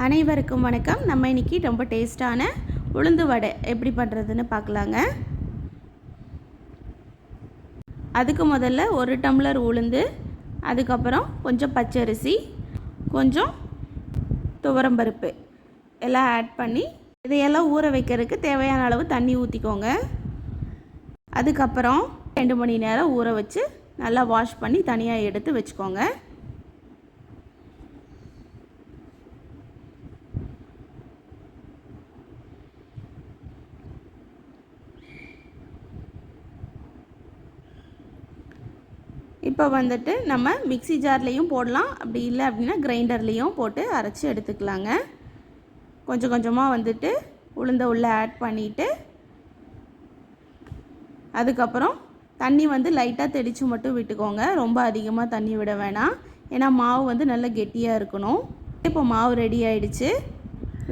அனைவருக்கும் வணக்கம். நம்ம இன்றைக்கி ரொம்ப டேஸ்டான உளுந்து வடை எப்படி பண்ணுறதுன்னு பார்க்கலாங்க. அதுக்கு முதல்ல 1 டம்ளர் உளுந்து, அதுக்கப்புறம் கொஞ்சம் பச்சரிசி, கொஞ்சம் துவரம்பருப்பு எல்லாம் ஆட் பண்ணி இதையெல்லாம் ஊற வைக்கிறதுக்கு தேவையான அளவு தண்ணி ஊற்றிக்கோங்க. அதுக்கப்புறம் 2 மணி நேரம் ஊற வச்சு நல்லா வாஷ் பண்ணி தனியாக எடுத்து வச்சுக்கோங்க. இப்போ வந்துட்டு நம்ம மிக்ஸி ஜார்லேயும் போடலாம், அப்படி இல்லை அப்படின்னா கிரைண்டர்லேயும் போட்டு அரைச்சி எடுத்துக்கலாங்க. கொஞ்சம் கொஞ்சமாக வந்துட்டு உளுந்த உள்ளே ஆட் பண்ணிவிட்டு அதுக்கப்புறம் தண்ணி வந்து லைட்டாக தெளித்து மட்டும் விட்டுக்கோங்க. ரொம்ப அதிகமாக தண்ணி விட வேணாம், ஏன்னா மாவு வந்து நல்லா கெட்டியாக இருக்கணும். இப்போ மாவு ரெடி ஆகிடுச்சு.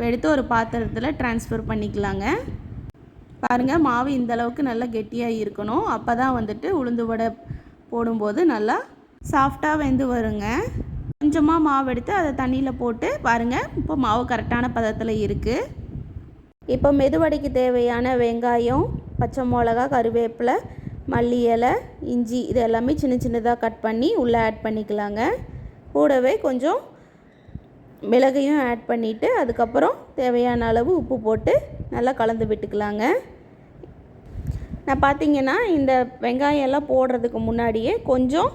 எடுத்து ஒரு பாத்திரத்தில் ட்ரான்ஸ்ஃபர் பண்ணிக்கலாங்க. பாருங்கள், மாவு இந்தளவுக்கு நல்லா கெட்டியாக இருக்கணும். அப்போ தான் வந்துட்டு உளுந்து வடை போடும்போது நல்லா சாஃப்டாக வெந்து வருங்க. கொஞ்சமாக மாவு எடுத்து அதை தண்ணியில் போட்டு பாருங்கள், இப்போ மாவு கரெக்டான பதத்தில் இருக்குது. இப்போ மெதுவடைக்கு தேவையான வெங்காயம், பச்சை மிளகா, கருவேப்பிலை, மல்லி இலை, இஞ்சி இது எல்லாமே சின்ன சின்னதாக கட் பண்ணி உள்ளே ஆட் பண்ணிக்கலாங்க. கூடவே கொஞ்சம் மிளகையும் ஆட் பண்ணிவிட்டு அதுக்கப்புறம் தேவையான அளவு உப்பு போட்டு நல்லா கலந்து விட்டுக்கலாங்க. நான் பார்த்திங்கன்னா இந்த வெங்காயம் எல்லாம் போடுறதுக்கு முன்னாடியே கொஞ்சம்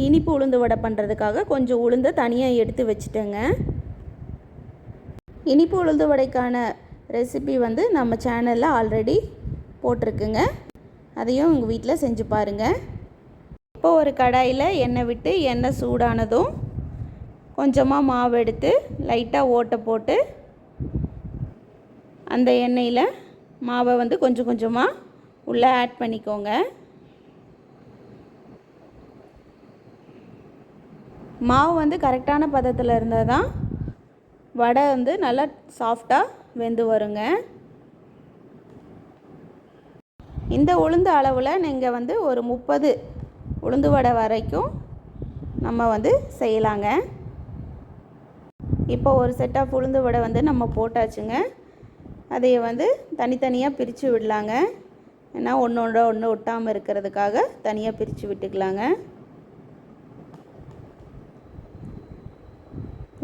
இனிப்பு உளுந்து வடை பண்ணுறதுக்காக கொஞ்சம் உளுந்தை தனியாக எடுத்து வச்சுட்டேங்க. இனிப்பு உளுந்து வடைக்கான ரெசிபி வந்து நம்ம சேனலில் ஆல்ரெடி போட்டிருக்குங்க, அதையும் உங்கள் வீட்டில் செஞ்சு பாருங்கள். இப்போ ஒரு கடாயில் எண்ணெய் விட்டு எண்ணெய் சூடானதும் கொஞ்சமாக மாவு எடுத்து லைட்டாக ஓட்டை போட்டு அந்த எண்ணெயில் மாவை வந்து கொஞ்சம் கொஞ்சமாக உள்ளே ஆட் பண்ணிக்கோங்க. மாவு வந்து கரெக்டான பதத்தில் இருந்தால் தான் வடை வந்து நல்லா சாஃப்டாக வெந்து வருங்க. இந்த உளுந்து அளவில் நீங்கள் வந்து ஒரு 30 உளுந்து வடை வரைக்கும் நம்ம வந்து செய்யலாங்க. இப்போ ஒரு செட் ஆஃப் உளுந்து வடை வந்து நம்ம போட்டாச்சுங்க. அதையை வந்து தனித்தனியாக பிரித்து விடலாங்க. ஏன்னா ஒன்றோட ஒன்று ஒட்டாமல் இருக்கிறதுக்காக தனியாக பிரித்து விட்டுக்கலாங்க.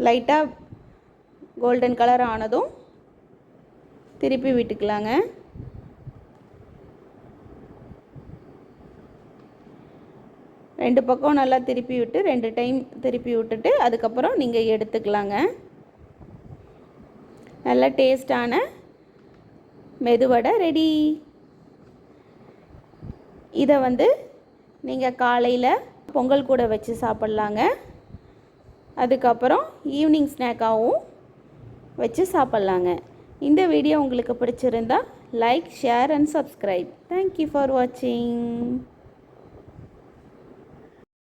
லைட்டாக கோல்டன் கலர் ஆனதும் திருப்பி விட்டுக்கலாங்க. ரெண்டு பக்கம் நல்லா திருப்பி விட்டு 2 டைம் திருப்பி விட்டுட்டு அதுக்கப்புறம் நீங்கள் எடுத்துக்கலாங்க. நல்ல டேஸ்டான மெதுவடை ரெடி. இதை வந்து நீங்கள் காலையில் பொங்கல் கூட வச்சு சாப்பிட்லாங்க. அதுக்கப்புறம் ஈவினிங் ஸ்நாக்காகவும் வச்சு சாப்பிட்லாங்க. இந்த வீடியோ உங்களுக்கு பிடிச்சிருந்தா like, share and subscribe. Thank you for வாட்சிங்.